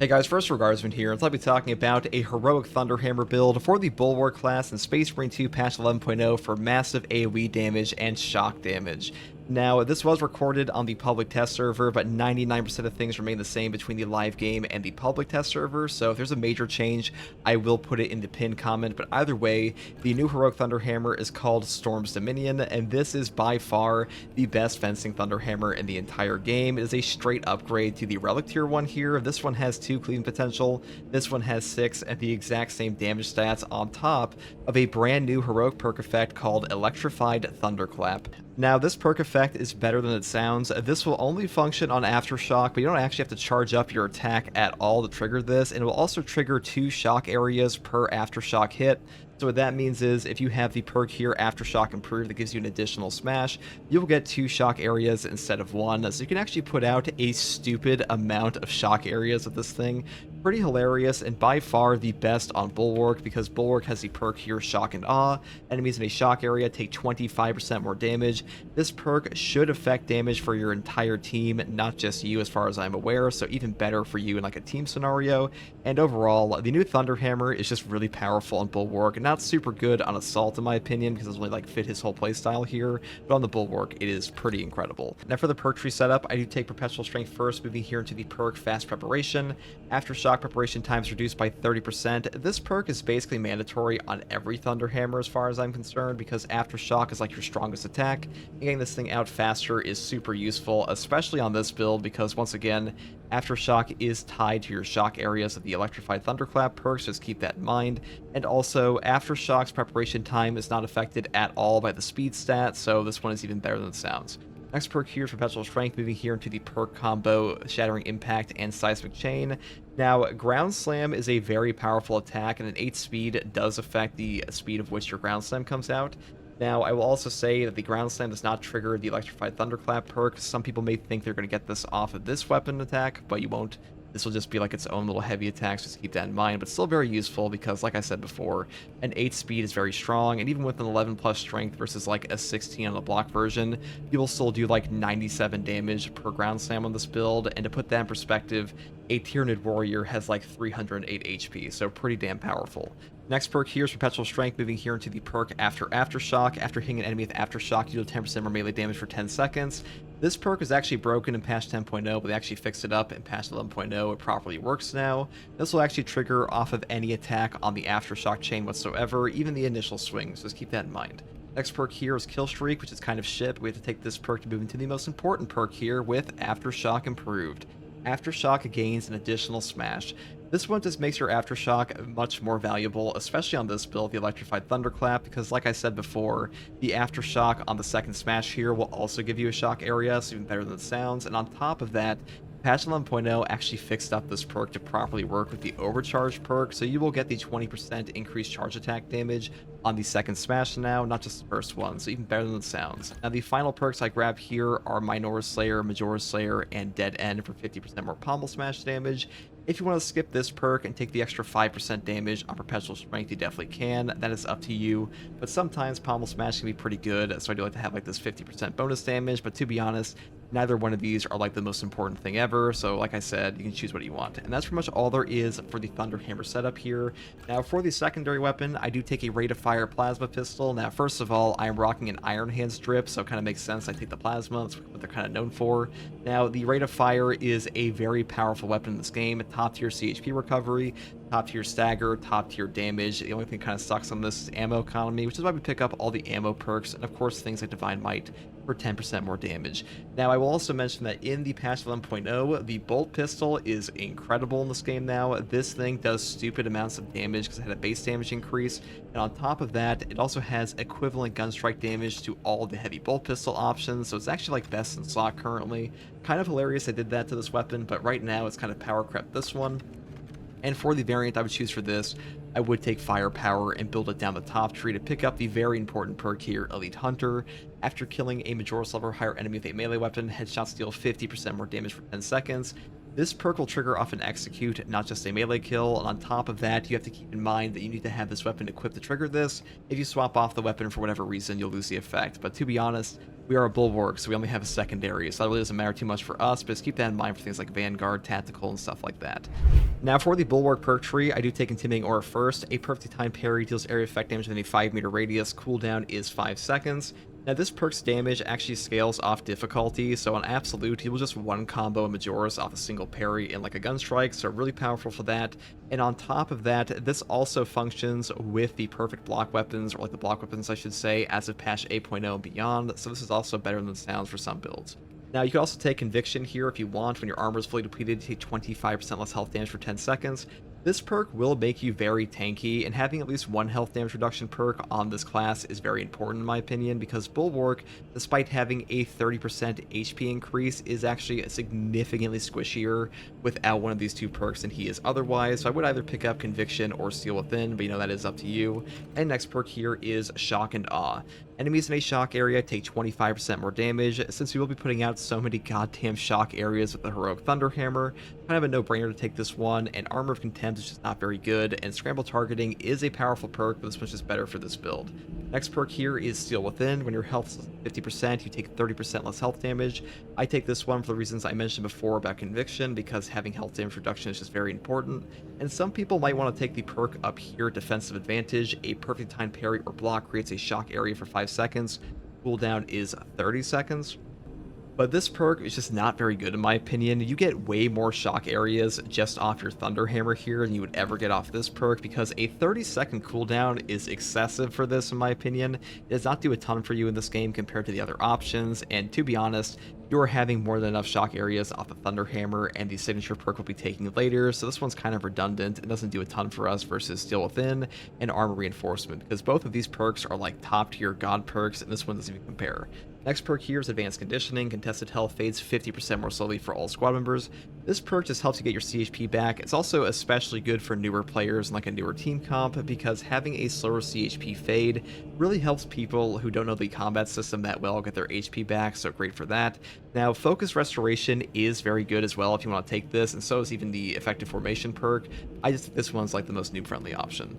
Hey guys, First Regardsman here, and I'll be talking about a heroic Thunderhammer build for the Bulwark class in Space Marine 2 patch 11.0 for massive AoE damage and shock damage. Now, this was recorded on the public test server, but 99% of things remain the same between the live game and the public test server, so if there's a major change, I will put it in the pinned comment, but either way, the new heroic Thunderhammer is called Storm's Dominion, and this is by far the best fencing Thunderhammer in the entire game. It is a straight upgrade to the Relic Tier 1 here. This one has 2 cleaving potential, this one has 6, and the exact same damage stats on top of a brand new heroic perk effect called Electrified Thunderclap. Now, this perk effect is better than it sounds. This will only function on Aftershock, but you don't actually have to charge up your attack at all to trigger this, and it will also trigger 2 shock areas per Aftershock hit. So what that means is, if you have the perk here, Aftershock Improved, that gives you an additional smash, you'll get 2 shock areas instead of 1. So you can actually put out a stupid amount of shock areas with this thing. Pretty hilarious, and by far the best on Bulwark, because Bulwark has the perk here, Shock and Awe. Enemies in a shock area take 25% more damage. This perk should affect damage for your entire team, not just you as far as I'm aware, so even better for you in like a team scenario. And overall, the new Thunderhammer is just really powerful on Bulwark, and not super good on Assault in my opinion, because it doesn't really like fit his whole playstyle here, but on the Bulwark it is pretty incredible. Now for the perk tree setup, I do take Perpetual Strength first, moving here into the perk Fast Preparation. Aftershock preparation time is reduced by 30%. This perk is basically mandatory on every Thunderhammer as far as I'm concerned, because Aftershock is like your strongest attack, and getting this thing out faster is super useful, especially on this build, because once again, Aftershock is tied to your shock areas of the Electrified Thunderclap perks, just keep that in mind. And also, Aftershock's preparation time is not affected at all by the speed stat, so this one is even better than it sounds. Next perk here is Perpetual Strength, moving here into the perk combo Shattering Impact and Seismic Chain. Now, Ground Slam is a very powerful attack, and an 8 speed does affect the speed of which your Ground Slam comes out. Now, I will also say that the Ground Slam does not trigger the Electrified Thunderclap perk. Some people may think they're going to get this off of this weapon attack, but you won't. This will just be like its own little heavy attack, so just keep that in mind, but still very useful because, like I said before, an 8 speed is very strong, and even with an 11 plus strength versus like a 16 on the block version, you will still do like 97 damage per Ground Slam on this build, and to put that in perspective, a Tyranid Warrior has like 308 HP, so pretty damn powerful. Next perk here is Perpetual Strength, moving here into the perk Aftershock. After hitting an enemy with Aftershock, you do 10% more melee damage for 10 seconds. This perk is actually broken in patch 10.0, but they actually fixed it up in patch 11.0. It properly works now. This will actually trigger off of any attack on the Aftershock chain whatsoever, even the initial swings, so just keep that in mind. Next perk here is Kill Streak, which is kind of shit, but we have to take this perk to move into the most important perk here with Aftershock Improved. Aftershock gains an additional smash. This one just makes your Aftershock much more valuable, especially on this build, the Electrified Thunderclap, because like I said before, the Aftershock on the second smash here will also give you a shock area, so even better than it sounds, and on top of that, patch 11.0 actually fixed up this perk to properly work with the Overcharge perk, so you will get the 20% increased charge attack damage on the second smash now, not just the first one, so even better than it sounds. Now the final perks I grab here are Minora's Slayer, Majora's Slayer, and Dead End for 50% more pommel smash damage. If you want to skip this perk and take the extra 5% damage on Perpetual Strength, you definitely can. That is up to you, but sometimes pommel smash can be pretty good, so I do like to have like this 50% bonus damage, but to be honest, neither one of these are like the most important thing ever, so like I said, you can choose what you want. And that's pretty much all there is for the Thunderhammer setup here. Now for the secondary weapon, I do take a Rate of Fire Plasma Pistol. Now first of all, I am rocking an Iron Hands drip, so it kind of makes sense I take the Plasma, that's what they're kind of known for. Now the Rate of Fire is a very powerful weapon in this game, top tier CHP recovery, top tier stagger, top tier damage. The only thing kind of sucks on this is ammo economy, which is why we pick up all the ammo perks, and of course things like Divine Might for 10% more damage. Now I will also mention that in the patch 11.0, the bolt pistol is incredible in this game now. This thing does stupid amounts of damage because it had a base damage increase, and on top of that, it also has equivalent gun strike damage to all the heavy bolt pistol options, so it's actually like best in slot currently. Kind of hilarious I did that to this weapon, but right now it's kind of power crept this one. And for the variant I would choose for this, I would take Firepower and build it down the top tree to pick up the very important perk here, Elite Hunter. After killing a Majora's level or higher enemy with a melee weapon, headshots deal 50% more damage for 10 seconds. This perk will trigger off an execute, not just a melee kill, and on top of that, you have to keep in mind that you need to have this weapon equipped to trigger this. If you swap off the weapon for whatever reason, you'll lose the effect, but to be honest, we are a Bulwark, so we only have a secondary, so that really doesn't matter too much for us, but just keep that in mind for things like Vanguard, Tactical, and stuff like that. Now for the Bulwark perk tree, I do take Intimidating Aura first. A perfectly timed parry deals area effect damage within a 5-meter radius. Cooldown is 5 seconds. Now this perk's damage actually scales off difficulty, so on Absolute, he will just one combo a Majora's off a single parry in like a gun strike, so really powerful for that. And on top of that, this also functions with the perfect block weapons, or like the block weapons I should say, as of patch 8.0 and beyond, so this is also better than it sounds for some builds. Now, you can also take Conviction here if you want. When your armor is fully depleted, you take 25% less health damage for 10 seconds. This perk will make you very tanky, and having at least one health damage reduction perk on this class is very important in my opinion, because Bulwark, despite having a 30% HP increase, is actually significantly squishier without one of these two perks than he is otherwise, so I would either pick up Conviction or Steel Within, but that is up to you. And next perk here is Shock and Awe. Enemies in a shock area take 25% more damage. Since we will be putting out so many goddamn shock areas with the Heroic Thunderhammer, kind of a no-brainer to take this one, and Armor of Contempt is just not very good, and Scramble Targeting is a powerful perk, but this one's just better for this build. Next perk here is Steel Within. When your health is 50%, you take 30% less health damage. I take this one for the reasons I mentioned before about Conviction, because having health damage reduction is just very important, and some people might want to take the perk up here, Defensive Advantage. A perfect timed parry or block creates a shock area for 5 seconds. Cooldown is 30 seconds. But this perk is just not very good in my opinion. You get way more shock areas just off your Thunderhammer here than you would ever get off this perk, because a 30-second cooldown is excessive for this in my opinion. It does not do a ton for you in this game compared to the other options, and to be honest, you are having more than enough shock areas off the Thunderhammer, and the signature perk will be taking later, so this one's kind of redundant. It doesn't do a ton for us versus Steel Within and Armor Reinforcement, because both of these perks are like top tier god perks, and this one doesn't even compare. Next perk here is Advanced Conditioning. Contested health fades 50% more slowly for all squad members. This perk just helps you get your CHP back. It's also especially good for newer players and like a newer team comp, because having a slower CHP fade really helps people who don't know the combat system that well get their HP back, so great for that. Now, Focus Restoration is very good as well if you want to take this, and so is even the Effective Formation perk. I just think this one's like the most noob-friendly option.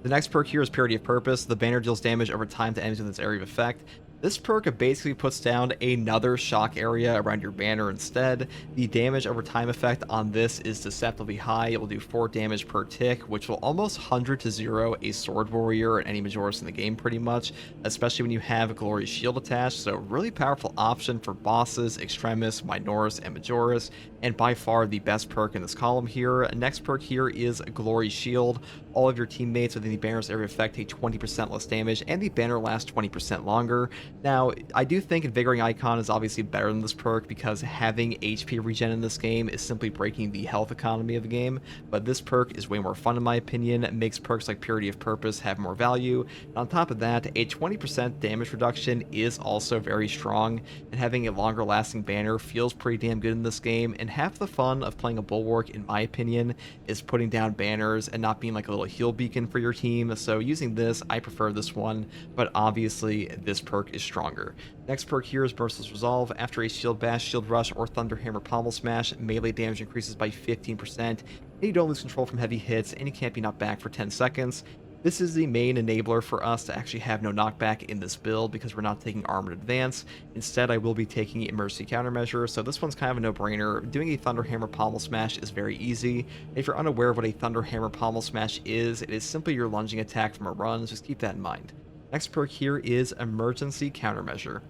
The next perk here is Purity of Purpose. The banner deals damage over time to enemies within its area of effect. This perk basically puts down another shock area around your banner instead. The damage over time effect on this is deceptively high. It will do 4 damage per tick, which will almost 100 to 0 a Sword Warrior and any Majora's in the game pretty much, especially when you have a Glorious Shield attached. So really powerful option for bosses, Extremis, Minoris, and Majora's, and by far the best perk in this column here. Next perk here is Glory Shield. All of your teammates within the banner's area of effect take 20% less damage, and the banner lasts 20% longer. Now, I do think Invigorating Icon is obviously better than this perk, because having HP regen in this game is simply breaking the health economy of the game, but this perk is way more fun in my opinion. It makes perks like Purity of Purpose have more value, and on top of that, a 20% damage reduction is also very strong, and having a longer lasting banner feels pretty damn good in this game, and half the fun of playing a Bulwark, in my opinion, is putting down banners and not being like a little heal beacon for your team. So using this, I prefer this one, but obviously this perk is stronger. Next perk here is Merciless Resolve. After a Shield Bash, Shield Rush, or Thunderhammer Pommel Smash, melee damage increases by 15%, and you don't lose control from heavy hits, and you can't be knocked back for 10 seconds. This is the main enabler for us to actually have no knockback in this build, because we're not taking Armored Advance. Instead, I will be taking Emergency Countermeasure, so this one's kind of a no-brainer. Doing a Thunderhammer Pommel Smash is very easy. If you're unaware of what a Thunderhammer Pommel Smash is, it is simply your lunging attack from a run, so just keep that in mind. Next perk here is Emergency Countermeasure.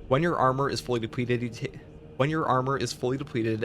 When your armor is fully depleted,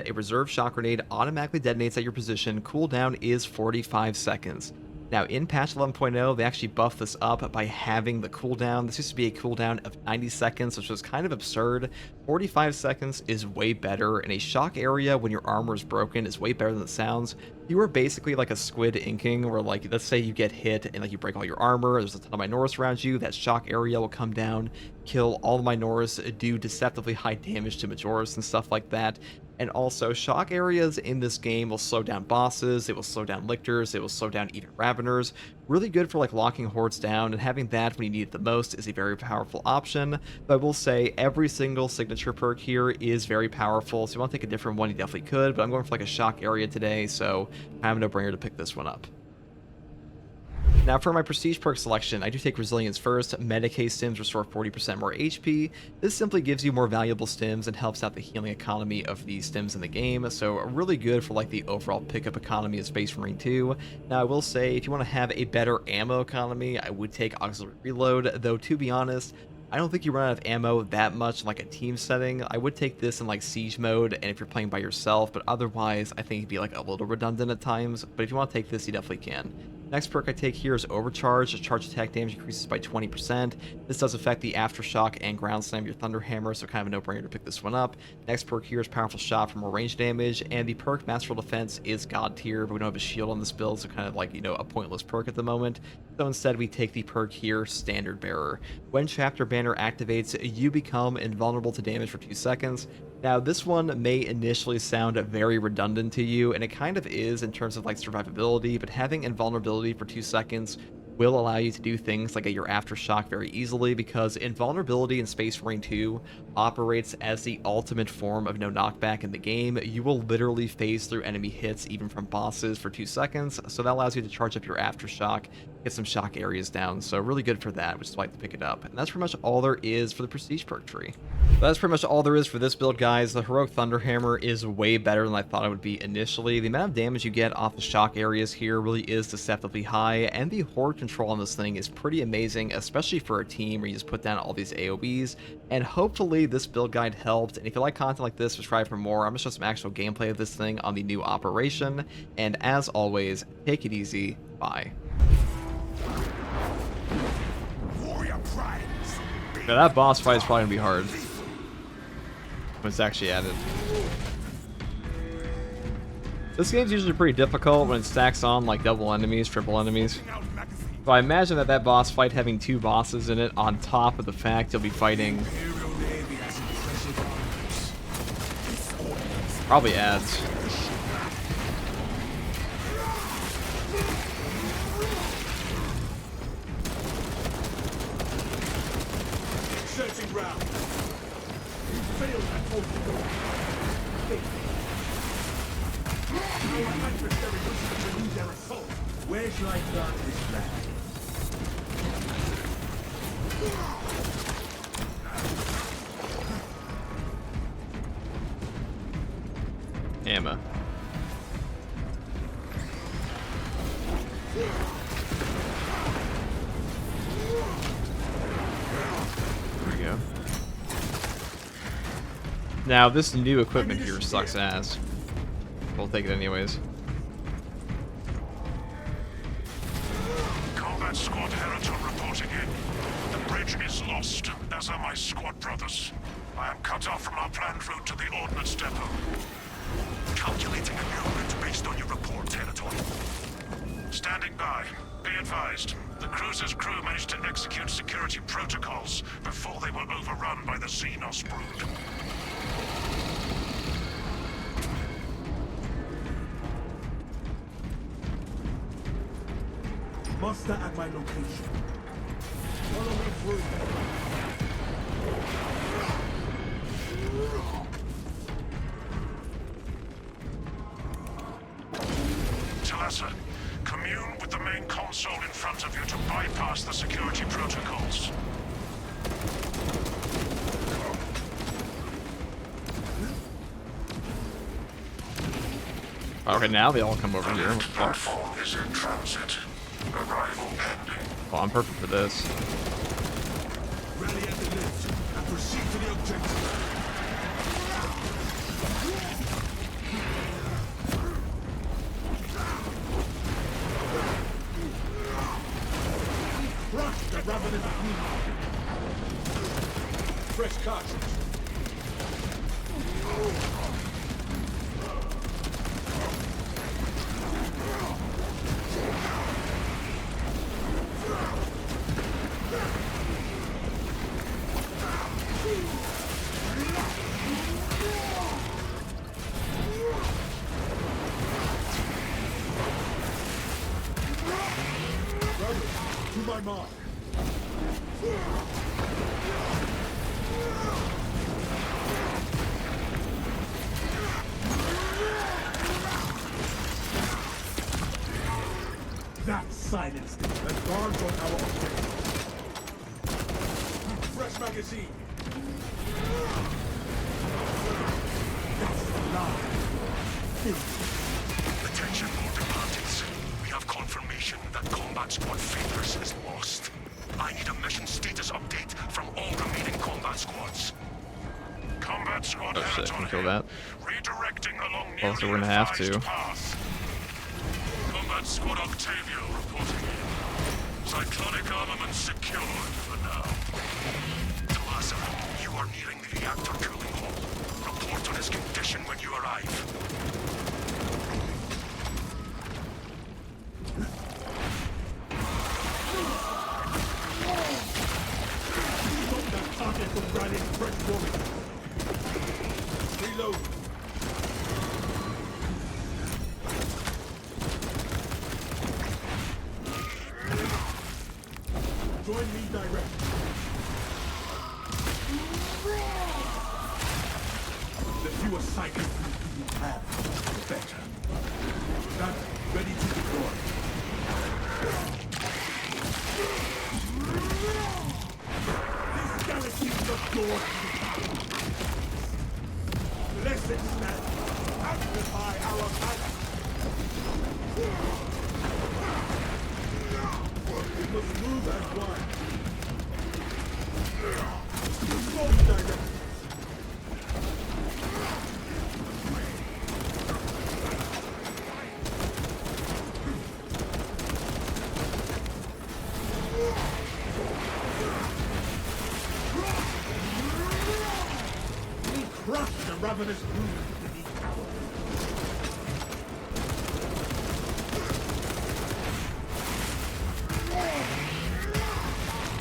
a reserve shock grenade automatically detonates at your position. Cooldown is 45 seconds. Now, in patch 11.0, they actually buffed this up by having the cooldown. This used to be a cooldown of 90 seconds, which was kind of absurd. 45 seconds is way better, and a shock area when your armor is broken is way better than it sounds. You are basically like a squid inking, where like, let's say you get hit and like you break all your armor, there's a ton of Minoris around you, that shock area will come down, kill all the Minoris, do deceptively high damage to Majoris and stuff like that. And also, shock areas in this game will slow down bosses, it will slow down lictors, it will slow down even Raveners. Really good for like locking hordes down, and having that when you need it the most is a very powerful option. But I will say, every single signature perk here is very powerful, so if you want to take a different one, you definitely could, but I'm going for like a shock area today, so kind of a no-brainer to pick this one up. Now for my prestige perk selection, I do take resilience first. Medicae stims restore 40% more HP. This simply gives you more valuable stims and helps out the healing economy of the stims in the game, so really good for like the overall pickup economy of Space Marine 2. Now I will say, if you want to have a better ammo economy, I would take auxiliary reload, though to be honest, I don't think you run out of ammo that much in like a team setting. I would take this in like siege mode and if you're playing by yourself, but otherwise I think it'd be like a little redundant at times, but if you want to take this, you definitely can. Next perk I take here is Overcharge. Charge attack damage increases by 20%. This does affect the Aftershock and Ground Slam of your Thunder Hammer, so kind of a no-brainer to pick this one up. Next perk here is Powerful Shot for more range damage, and the perk Masterful Defense is God tier, but we don't have a shield on this build, so kind of like, you know, a pointless perk at the moment. So instead we take the perk here, Standard Bearer. When Chapter Banner activates, you become invulnerable to damage for 2 seconds. Now, this one may initially sound very redundant to you, and it kind of is in terms of like survivability, but having invulnerability for 2 seconds will allow you to do things like get your Aftershock very easily, because invulnerability in Space Marine 2 operates as the ultimate form of no knockback in the game. You will literally phase through enemy hits even from bosses for 2 seconds, so that allows you to charge up your Aftershock, get some shock areas down, so really good for that, which is why I like to pick it up. And that's pretty much all there is for the Prestige perk tree. That's pretty much all there is for this build, guys. The Heroic Thunder Hammer is way better than I thought it would be initially. The amount of damage you get off the shock areas here really is deceptively high, and the horde control on this thing is pretty amazing, especially for a team where you just put down all these AoEs. And hopefully this build guide helped, and if you like content like this, subscribe for more. I'm going to show some actual gameplay of this thing on the new operation, and as always, take it easy. Bye. Now that boss fight is probably going to be hard when it's actually added. This game's usually pretty difficult when it stacks on like double enemies, triple enemies. So I imagine that boss fight having 2 bosses in it on top of the fact you'll be fighting probably adds. Searching ground. You failed at open. Our adversary wishes to renew their assault. Where shall I start this plan? Ammo. There we go. Now, this new equipment here sucks ass. We'll take it anyways. Combat squad Heraton reporting in. The bridge is lost, as are my squad brothers. I am cut off from our planned route to the Ordnance Depot. Calculating a new route based on your report, Heraton. Standing by. Be advised. The cruiser's crew managed to execute security protocols before they were overrun by the Xenos brood. Muster at my location. Follow me through. Talassa, commune with the main console in front of you to bypass the security protocols. Okay, now they all come over here. What the fuck? Platform is in transit. Arrival pending. Oh, I'm perfect for this. Rally at the lift and proceed to the objective. Crush the ravenous beast. Fresh cartridge. To my mark. That's Silence them. The guards on our objective. Fresh magazine. That's the lie. Attention, all departments. We have confirmation that Combat Squad Favors is lost. I need a mission status update from all remaining combat squads. Combat Squad Oh shit, can kill that. redirecting along Well, so we're gonna have to. path. Combat Squad Octavio reporting in. Cyclonic armament secured for now. Tomasa, you are nearing the reactor cooling hall. Report on his condition when you arrive. Stop that target from running fresh warriors. Reload. Join me direct. The fewer cycles you have, the better. That's ready to deploy. This galaxy is not yours. Let it stand. Amplify our power. We must move as one. Control direct. We crush the ravenous brood beneath our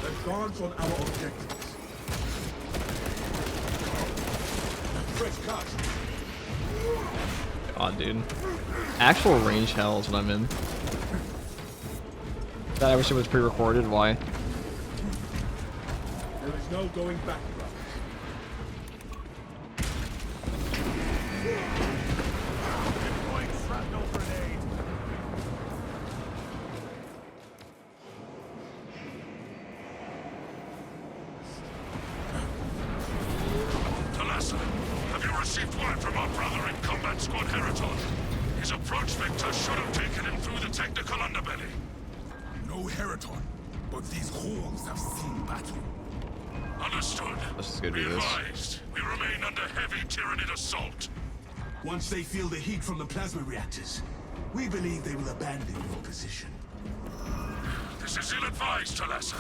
The guards on our objectives. Fresh cut. God, dude. Actual range hell is what I'm in. That I wish it was pre-recorded. Why? There is no going back, brothers. Deploying shrapnel grenade. Talassa, have you received word from our brother in Combat Squad Heraton? His approach vector should have taken him through the technical underbelly. No Heraton, but these halls have seen battle. Understood. Let's just go do Be this. advised, we remain under heavy Tyranid assault. Once they feel the heat from the plasma reactors, we believe they will abandon your position. This is ill-advised, Talassa.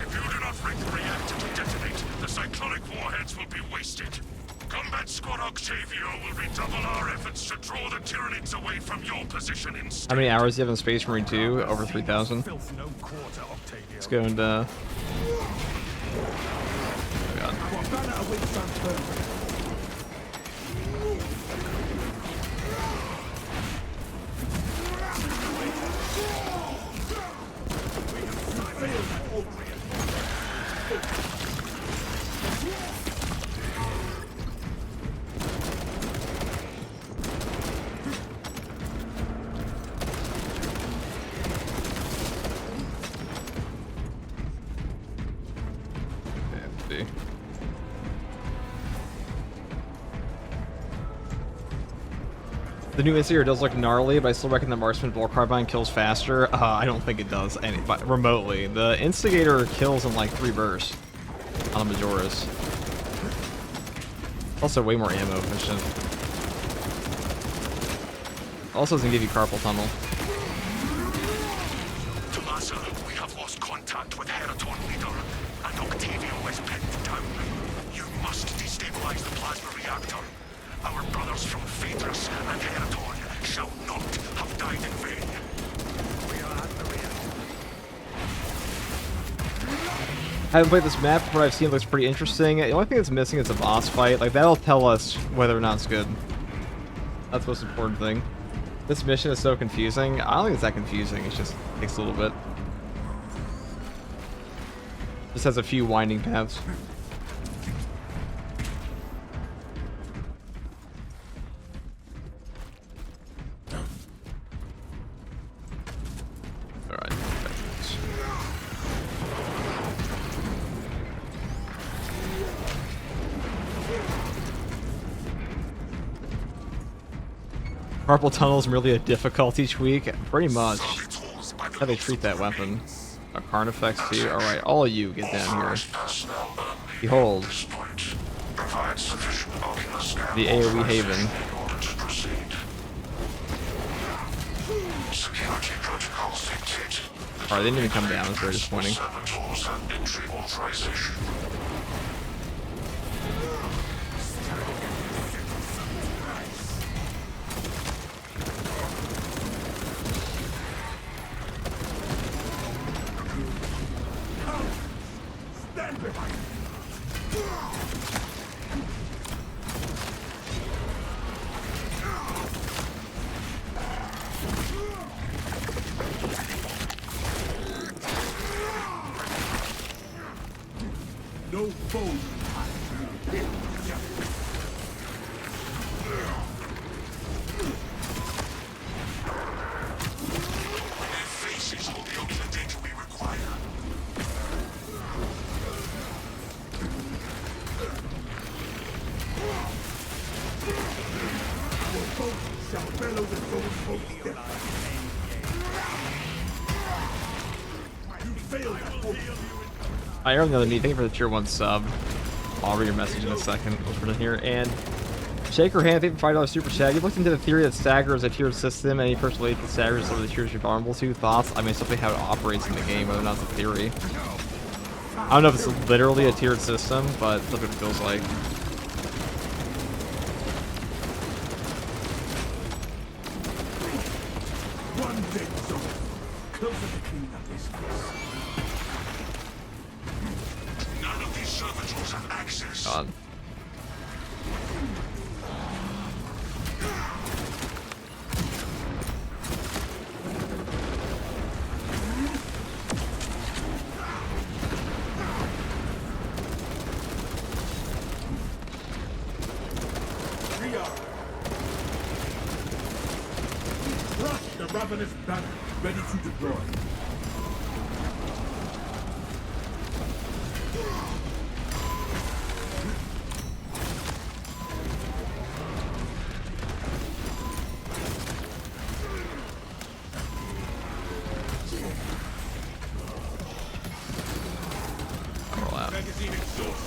If you do not rig the reactor to detonate, the cyclonic warheads will be wasted. Combat Squad Octavio will redouble our efforts to draw the Tyranids away from your position instead. How many hours do you have in Space Marine 2? Over 3,000. Filth no quarter, Octavio. Let's go and oh god. Our banner awaits unfurled. Failed at Altria. Okay, the new Instigator does look gnarly, but I still reckon the Marksman Bulwark Carbine kills faster. I don't think it does, but remotely. The Instigator kills in like 3 bursts on a Majora's. Also way more ammo efficient. Also doesn't give you carpal tunnel. Tomasa, we have lost contact with Heraton leader, and Octavio is pinned down. You must destabilize the plasma reactor. Our brothers from Phaedrus and Heraton shall not have died in vain. We are at the reactor. I haven't played this map, but what I've seen looks pretty interesting. The only thing that's missing is a boss fight. Like, that'll tell us whether or not it's good. That's the most important thing. This mission is so confusing. I don't think it's that confusing. It just takes a little bit. Just has a few winding paths. Alright. Carpal tunnel is merely a difficulty tweak. Pretty much. How they treat that weapon. A Carnifex too. Alright, all of you get down here. Behold. The AoE Haven. Alright, they didn't even come down. It's very disappointing. Stand behind. No foes. Their faces hold the only data we require. Your foes shall bellow the souls of the You failed that order. I earned another neat. Thank you for the tier 1 sub. I'll read your message in a second. Let's put it here. And shake your hand. Thank you for $5 super chat. You looked into the theory that Stagger is a tiered system. Any person related to Stagger is some of the tiers you're vulnerable to. Thoughts? I mean, simply how it operates in the game, whether or not it's a theory. I don't know if it's literally a tiered system, but that's what it feels like. One dead zone. Closer to clean up this mess. None of these servitors have access. God. Crush the ravenous banner, ready to deploy. Roll out. Magazine exhaust.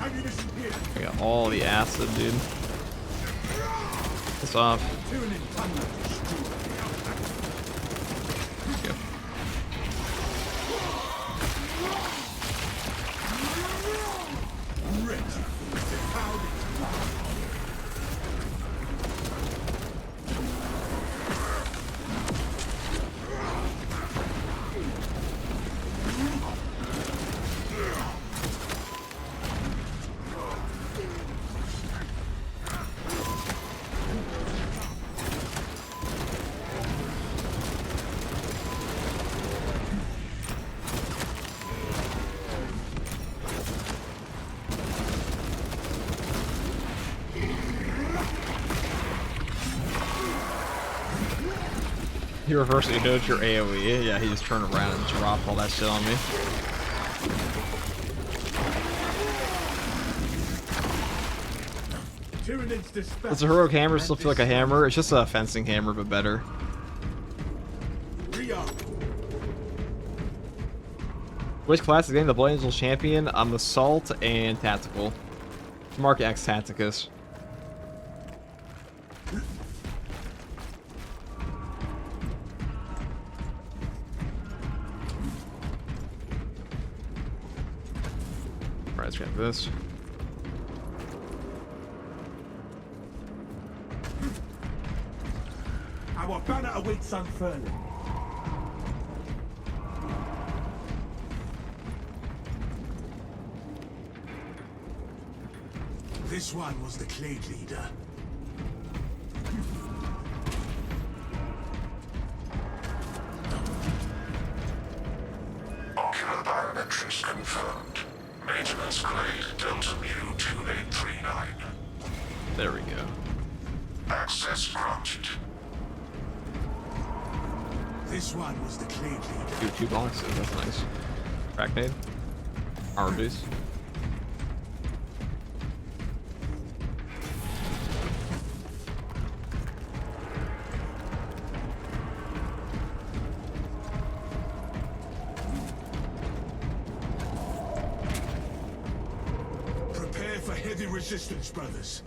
Ammunition here. I got all the acid, dude. Piss off. Tyranny thunder destroyed. Let's go. Ready. The cloud is loud. He reversely dodged your AoE. Yeah, he just turned around and dropped all that shit on me. Tyranids dispatched. Does a heroic hammer still feel like a hammer? It's just a fencing hammer, but better. Rearm. Which class is getting the Blood Angels champion? I'm Assault and Tactical. Mark X Tacticus. Alright, let's grab this. Our banner awaits unfurling. This one was the Clade leader. Ocular biometrics confirmed. Maintenance grade Delta Mu 2839. There we go. Access granted. This one was the clean leader. Two boxes, that's nice. Cracknade. Armor boost. Prepare for heavy resistance, brothers.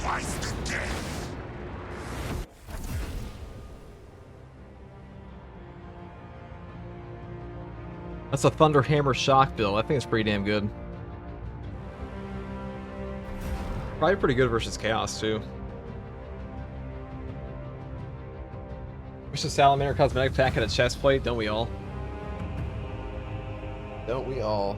Twice to death. That's a Thunderhammer shock build. I think it's pretty damn good. Probably pretty good versus Chaos, too. Wish the Salamander cosmetic pack had a chest plate, don't we all? Don't we all?